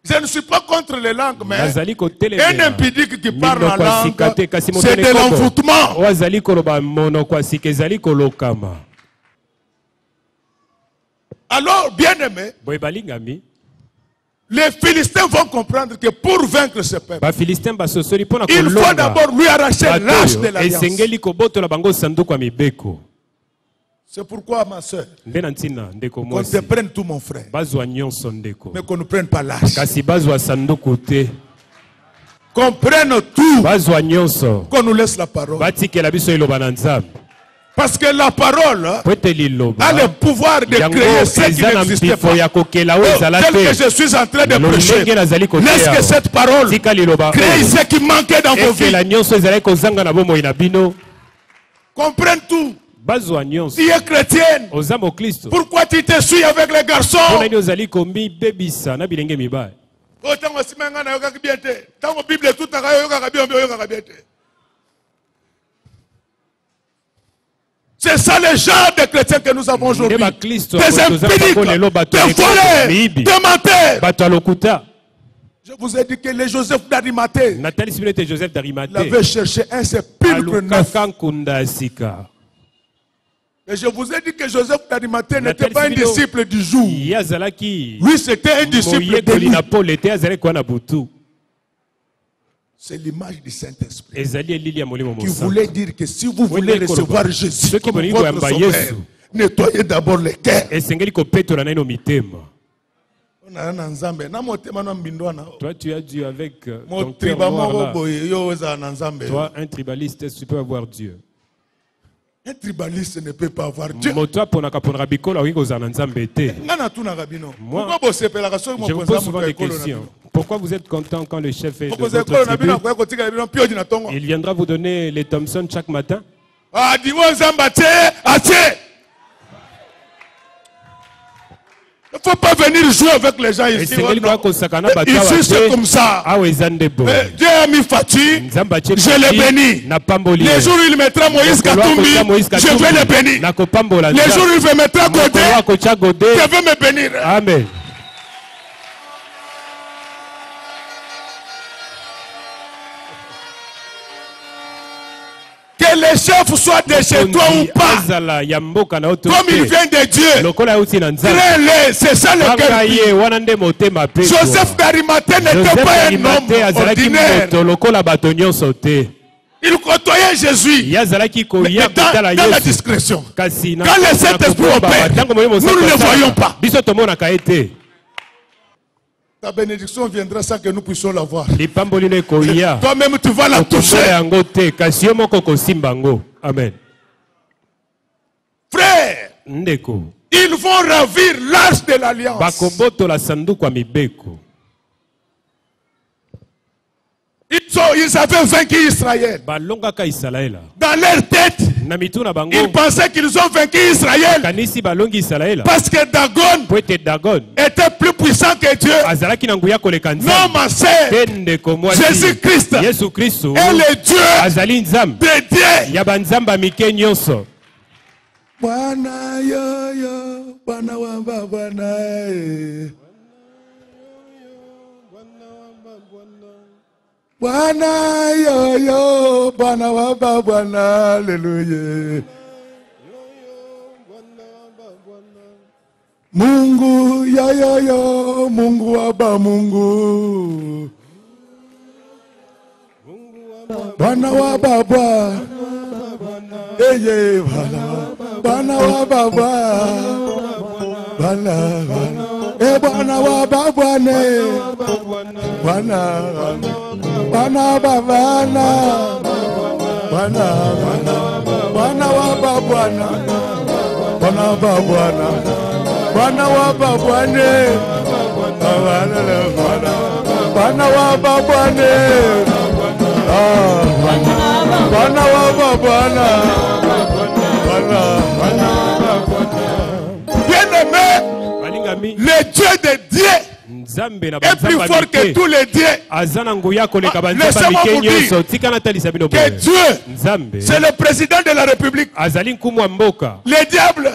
Je ne suis pas contre les langues, mais un impidique qui parle en langue, c'est de l'envoûtement. Alors, bien aimé, les Philistins vont comprendre que pour vaincre ce peuple, il faut d'abord lui arracher l'arche de l'alliance. C'est pourquoi, ma soeur, qu'on te prenne tout, mon frère, mais qu'on ne prenne pas l'arche. Qu'on prenne tout, qu'on nous laisse la parole. Parce que la parole a le pouvoir de créer ce qui n'existe pas. Tel que je suis en train de prêcher, laisse que cette parole crée ce qui manquait dans vos vies. Comprenne tout. Tu es chrétienne. Pourquoi tu te suis avec les garçons? C'est ça le genre de chrétiens que nous avons aujourd'hui. Des impidiques, des voleurs, des menteurs. Je vous ai dit que les Joseph d'Arimathée, il avait cherché un sépulcre neuf. Et je vous ai dit que Joseph d'Arimathée n'était pas un disciple du jour. Lui, c'était un disciple de lui. C'est l'image du Saint-Esprit qui voulait dire que si vous voulez recevoir Jésus comme votre sauveur, nettoyez d'abord les cœurs. Toi, tu as Dieu avec ton cœur noir là. Toi, un tribaliste, tu peux avoir Dieu. Un tribaliste ne peut pas avoir Dieu. Moi, je vous pose souvent des questions. Pourquoi vous êtes content quand le chef est de votre tribu? Il viendra vous donner les Thompson chaque matin. Il ne faut pas venir jouer avec les gens ici. Ici, c'est comme ça. Dieu a mis Fati, je l'ai béni. Les jours où il mettra Moïse Katumbi, je vais le bénir. Les jours où il va mettre Godé, je vais me bénir. Amen. Que les chefs soient de chez toi ou pas, comme il vient de Dieu, crée-les, c'est ça le cœur. Joseph d'Arimathée n'était pas un homme ordinaire. Il côtoyait Jésus, mais dans la discrétion. Quand le Saint-Esprit opère, nous ne le voyons pas. Ta bénédiction viendra sans que nous puissions la voir. Toi-même, tu vas la toucher. Amen. Frère, ils vont ravir l'arche de l'alliance. Ils avaient vaincu Israël. Dans leur tête, ils pensaient qu'ils ont vaincu Israël. Parce que Dagon était plus puissant que Dieu. Non, ma sœur, Jésus-Christ est le Dieu dédié. Bwana yo yo, Bwana wa Bwana. Bwana yo yo, Bwana wa Bwana, haleluya. Mungu yo yo yo, Mungu wa Mungu. Bwana wa Baba. Eye Bwana wa Baba. Bwana wa Baba ne. Bwana wa Baba na. Bwana wa Baba na. Bwana wa Baba na. Bwana wa Baba ne. Bwana wa Baba ne. Bwana wa Baba na. Bien-aimé, le Dieu de Dieu est plus fort que tous les dieux. Laissez-moi vous dire que Dieu, c'est le président de la République. Le diable,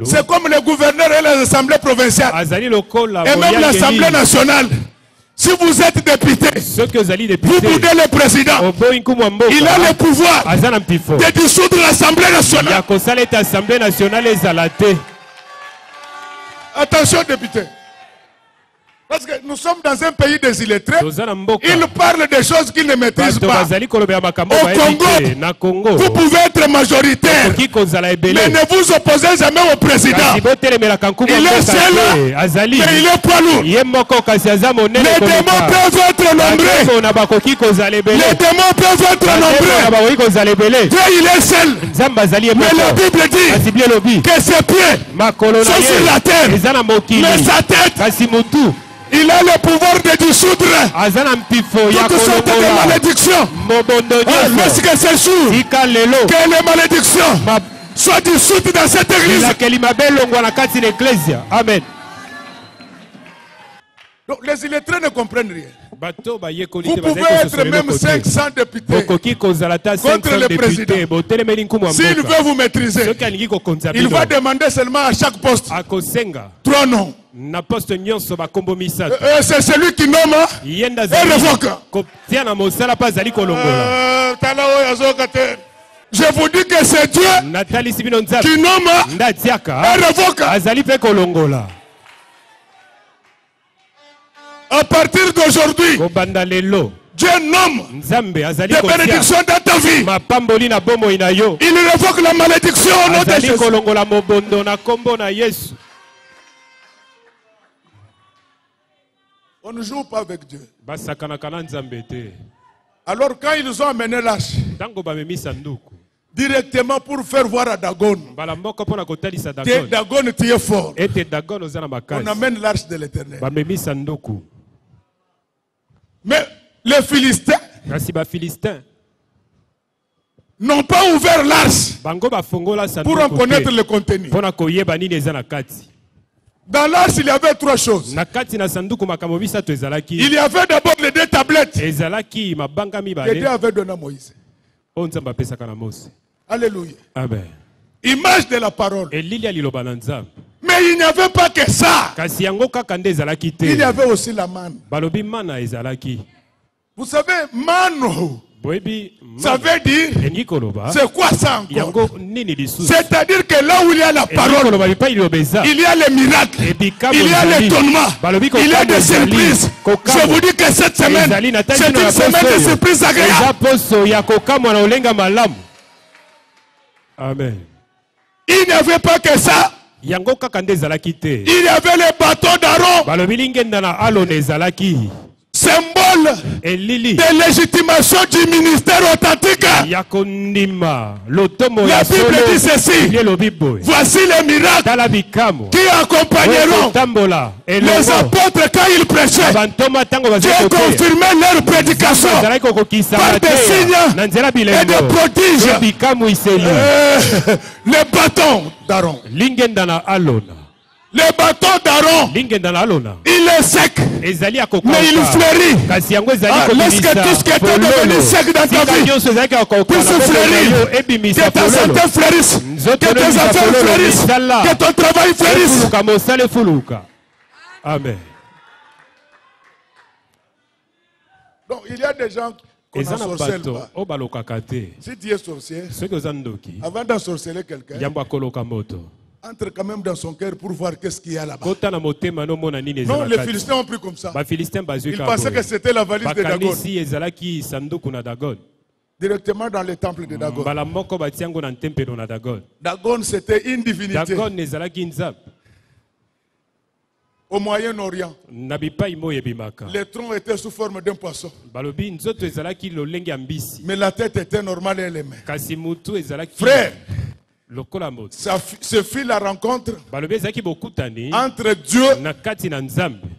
c'est comme le gouverneur et les assemblées provinciales. Et même l'Assemblée nationale. Si vous êtes député, vous boudez le président. Il a le pouvoir de dissoudre l'Assemblée nationale. Attention, député. Parce que nous sommes dans un pays des illettrés. Ils parlent des choses qu'ils ne maîtrisent pas. Au Congo, vous pouvez être majoritaire, mais ne vous opposez jamais au président. Il est seul, mais il est poids lourd. Les démons peuvent être nombreux. Les démons peuvent être nombreux. Dieu, il est seul. Mais la Bible dit que ses pieds sont sur la terre, mais sa tête, il a le pouvoir de dissoudre toutes sortes de malédictions. Lorsque c'est sûr que les malédictions soient dissoutes dans cette église. Amen. Donc les illettrés ne comprennent rien. Vous pouvez être même 500 députés contre le président. S'il veut vous maîtriser, il va demander seulement à chaque poste 3 noms. C'est celui qui nomme et révoque. Je vous dis que c'est Dieu qui nomme et révoque. À partir d'aujourd'hui, Dieu nomme des bénédictions dans ta vie. Il révoque la malédiction au nom de Jésus. On ne joue pas avec Dieu. Alors quand ils ont amené l'arche directement pour faire voir à Dagon, Dagon, tu es fort. On amène l'arche de l'Éternel. Mais les Philistins n'ont pas ouvert l'arche pour en connaître le contenu. Dans l'arche, il y avait 3 choses. Il y avait d'abord les 2 tablettes que Dieu avait donné à Moïse. Alléluia. Amen. Image de la parole. Mais il n'y avait pas que ça. Il y avait aussi la manne. Vous savez, manne, ça veut dire, c'est quoi ça encore? C'est-à-dire que là où il y a la parole, il y a les miracles, il y a l'étonnement, il y a des surprises. Je vous dis que cette semaine, c'est une semaine de surprises agréables. Amen. Il n'y avait pas que ça. Il y avait les bâtons d'Aaron. symbole de légitimation du ministère authentique. La Bible dit ceci. Voici les miracles qui accompagneront les apôtres quand ils prêchaient. Dieu confirmait leur prédication par des signes et des prodiges. Les bâtons d'Aaron. Le bâton d'Aaron, il est sec, mais il fleurit. Laisse que tout ce qui était devenu sec dans ta vie puisse fleurir. Que ta santé fleurisse, que tes affaires fleurissent, que ton travail fleurisse. Amen. Donc il y a des gens qu'on ensorcelle pas. Si tu es sorcier, avant d'ensorceler quelqu'un, entre quand même dans son cœur pour voir qu'est-ce qu'il y a là-bas. Non, les Philistins ont pris comme ça. Ils pensaient que c'était la valise de Dagon. Directement dans le temple de Dagon. Dagon, c'était une divinité. Au Moyen-Orient, les troncs étaient sous forme d'un poisson. Mais la tête était normale et les mains. Frère, ce fut la rencontre entre Dieu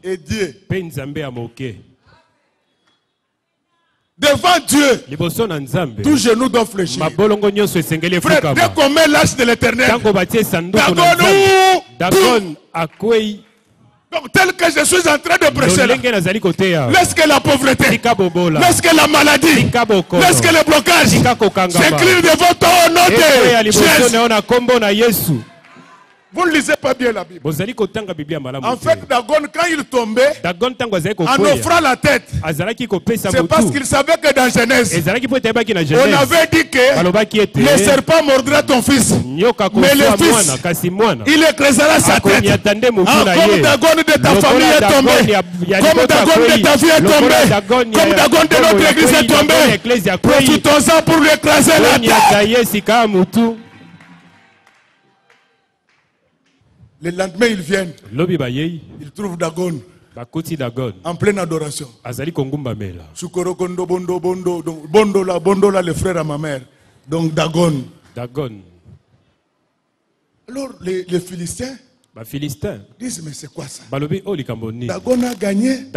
et Dieu. Devant Dieu, tout genou doit fléchir. Frère, dès qu'on met l'âge de l'éternel, Dagon, donc, tel que je suis en train de prêcher là, laisse que la pauvreté, laisse que la maladie, laisse que le blocage s'incline devant toi au nom de Jésus. Vous ne lisez pas bien la Bible. En fait, Dagon, quand il tombait, en offrant la tête, c'est parce qu'il savait que dans Genèse, on avait dit que le serpent mordra ton fils. Mais le fils, il écrasera sa tête. Comme Dagon de ta famille est tombé, comme Dagon de ta vie est tombé, comme Dagon de notre église est tombé, profitons-en pour lui écraser la tête. Le lendemain, ils viennent. Ils trouvent Dagon en pleine adoration. Bondo là, le frère à ma mère. Donc Dagon. Alors les Philistins disent, mais c'est quoi ça? Dagon a gagné.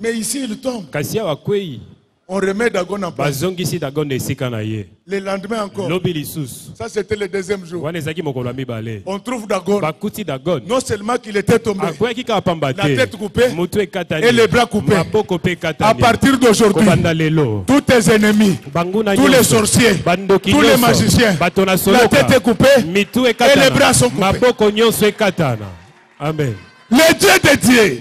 Mais ici il tombe. On remet Dagon en place. Le lendemain encore. Ça c'était le deuxième jour. On trouve Dagon. Non seulement qu'il était tombé, la tête coupée et les bras coupés. À partir d'aujourd'hui, tous tes ennemis, tous les sorciers, tous les magiciens, la tête est coupée et les bras sont coupés. Amen. Le Dieu de Dieu.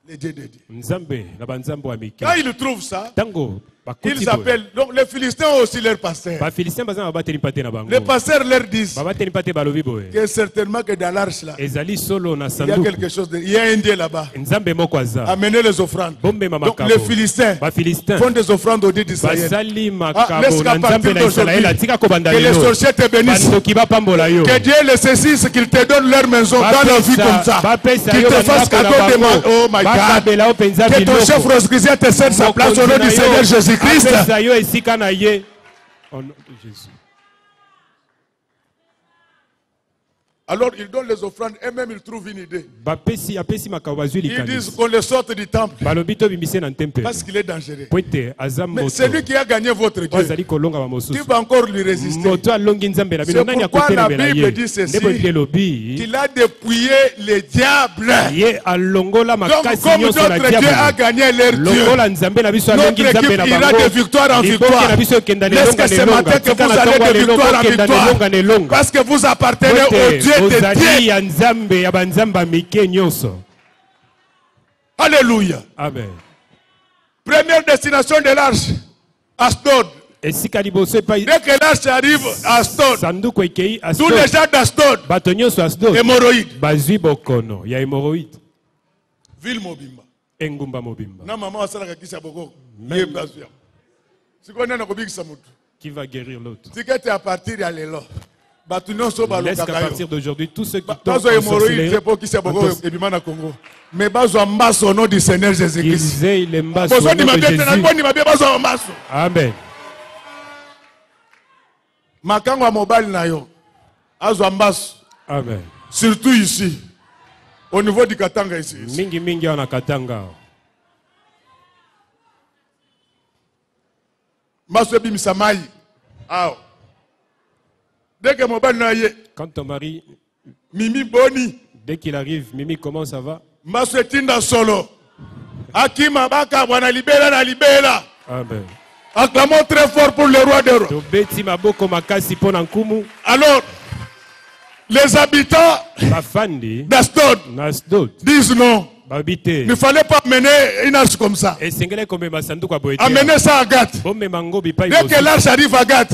Les dieux de Dieu. Quand ils trouvent ça, ils appellent. Donc les Philistins ont aussi leur pasteur. Les pasteurs leur disent que certainement que dans l'arche là, il y a quelque chose. Il y a un Dieu là-bas. Amenez les offrandes. Donc les Philistins font des offrandes au Dieu d'Israël. Laisse qu'à partir d'aujourd'hui, que les sorciers te bénissent. Que Dieu les saisisse, qu'il te donne leur maison dans la vie comme ça. Qu'il te fasse cadeau de mal. Oh my God. Que ton chef Rosgrizia te cède sa place au nom du Seigneur Jésus-Christ. Alors ils donnent les offrandes et même ils trouvent une idée. Ils disent qu'on les sorte du temple parce qu'il est dangereux. Mais c'est lui qui a gagné votre Dieu. Tu vas encore lui résister. C'est pourquoi la Bible dit ceci, qu'il a dépouillé les diables. Donc comme notre Dieu a gagné leur Dieu, notre équipe ira de victoire en victoire. Laisse que ce matin que vous allez de victoire en victoire, parce que vous appartenez au Dieu. Alléluia. Amen. Première destination de l'arche, Asdod. Dès que l'arche arrive à Asdod, tous les gens d'Asdod, hémorroïdes. Ville Mobimba. Na maman asalaka kisa boko. Qui va guérir l'autre? Si tu es à partir à l'élo. Laisse qu'à partir d'aujourd'hui, tous ceux qui tombent mais au nom du Seigneur Jésus-Christ. Amen. Amen. Surtout ici, au niveau du Katanga ici. Mingi on a Katanga. Quand ton mari, Mimi Boni, dès qu'il arrive, Mimi, comment ça va? Solo. Akima Baka, wana libera. Amen. Acclamons très fort pour le roi des rois. Alors, les habitants d'Asdod disent non. Il ne fallait pas amener une arche comme ça. Amenez ça à Gath. Dès que l'arche arrive à Gath,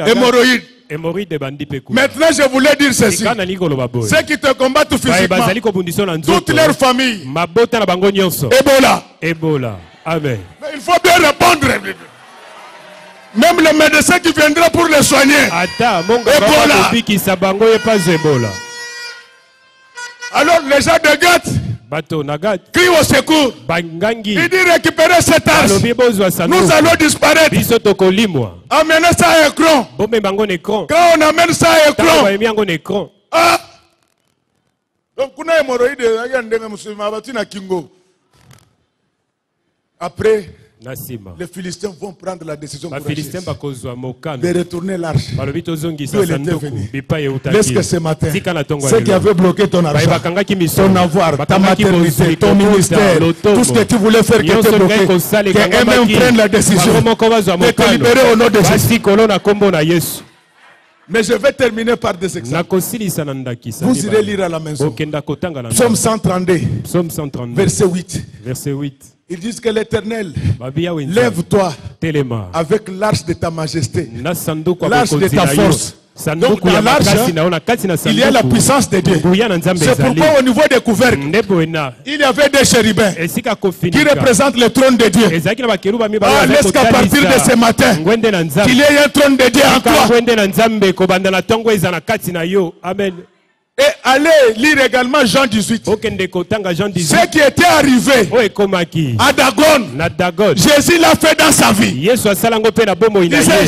hémorroïde. Maintenant, je voulais dire ceci. Ceux qui te combattent physiquement, toute leur famille, Ebola. Amen. Mais il faut bien répondre. Même le médecin qui viendra pour les soigner. Ebola. Alors les gens de Gath crient au secours. Il dit récupérer cette arche. Nous allons disparaître. Amenez ça à écran. Quand on amène ça à écran. Ah. Donc après, les Philistins vont prendre la décision de retourner l'arche. Laisse que ce matin, ceux qui avaient bloqué ton argent, ton avoir, ta maternité, ton ministère, tout ce que tu voulais faire qui était bloqué, qu'eux-mêmes prennent la décision de te libérer au nom de Jésus. Mais je vais terminer par des exemples. Vous irez lire à la maison. Psaume 132, verset 8. Ils disent que l'Éternel, lève-toi avec l'arche de ta majesté, l'arche de ta force. Donc dans l'arche, il y a la puissance de Dieu. C'est pourquoi au niveau des couvercles, il y avait des chérubins qui représentent le trône de Dieu. Ah, laisse qu'à partir de ce matin, qu'il y ait un trône de Dieu en toi. Amen. Et allez lire également Jean 18. Ce qui était arrivé à Dagon, Jésus l'a fait dans sa vie. Lisez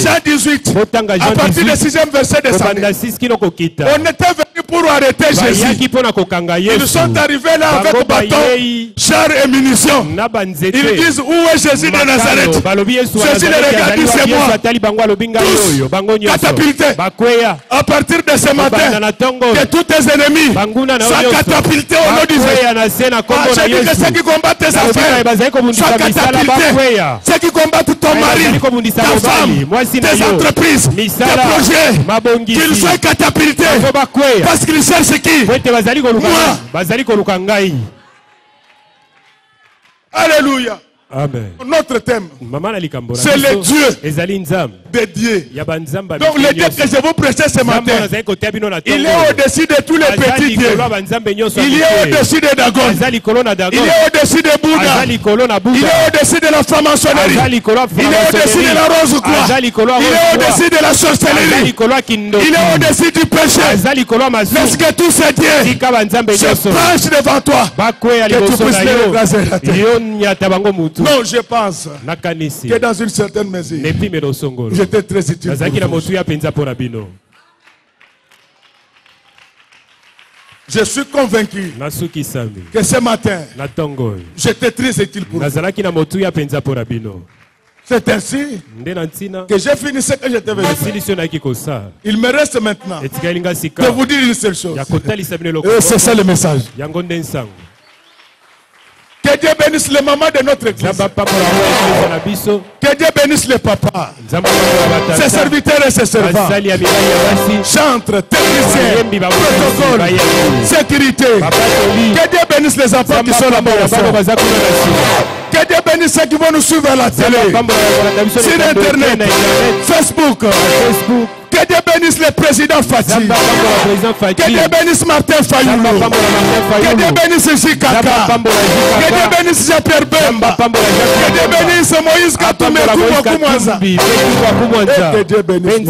Jean 18 à partir du 6e verset de sa vie. On était venu pour arrêter Jésus. Ils sont arrivés là avec bâton, chars et munitions. Ils disent où est Jésus de Nazareth? Jésus les regarde, dit c'est moi. Tous catapultés. À partir de ce matin, que tous tes ennemis soient catapultés au nom du Seigneur. J'ai dit que ceux qui combattent tes affaires soient catapultés. Ceux qui combattent ton mari, ta femme, tes entreprises, tes projets, qu'ils soient catapultés. Parce qu'ils cherchent qui? Moi. Alléluia. Amen. Notre thème, c'est le Dieu dédié. Donc le Dieu que je vous prêche ce matin, il est au-dessus de tous les petits dieux. Il est au-dessus de Dagon. Il est au-dessus de Bouddha. Il est au-dessus de la franc-maçonnerie. Il est au-dessus de la rose-croix. Il est au-dessus de la sorcellerie. Il est au-dessus du péché. Laisse que tous ces dieux se penchent devant toi, que tu puisses les écraser la tête. Non, je pense que dans une certaine mesure, j'étais très utile. Je suis convaincu que ce matin, j'étais très utile pour vous. C'est ainsi que j'ai fini ce que j'étais venu faire. Il me reste maintenant de vous dire une seule chose. Et c'est ça le message. Que Dieu bénisse les mamans de notre église. Que Dieu bénisse les papas, ses serviteurs et ses servants, chantres, techniciens, protocole, sécurité. Que Dieu bénisse les enfants qui sont là-bas. Que Dieu bénisse ceux qui vont nous suivre à la télé, sur Internet, Facebook. Que Dieu bénisse le président Fatih. Que Dieu bénisse Martin Fayoulou. Que Dieu bénisse Jikaka. Que Dieu bénisse Jean-Pierre Bemba. Que Dieu bénisse Moïse Katoumé Koumoukoumoisa. Que Dieu bénisse.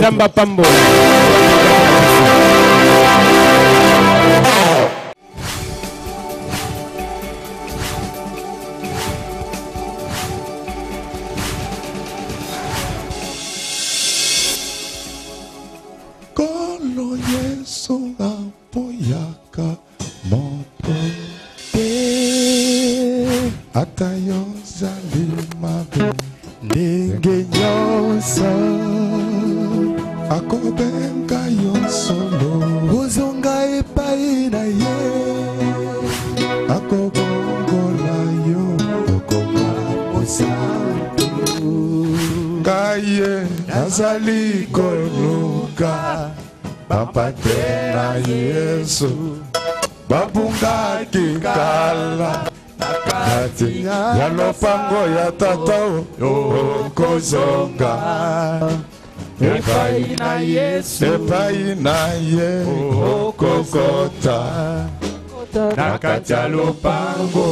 Atayo zali mabe ndenge nyonso akobenga yo solo ozonga epai na ye akobongola yo okoma mosantu ngaye nazali koluka bapate na Yesu babungaki kala nakati ya lopango ya tata okozonga epai na Yesu epai na ye okokota nakati ya lopango.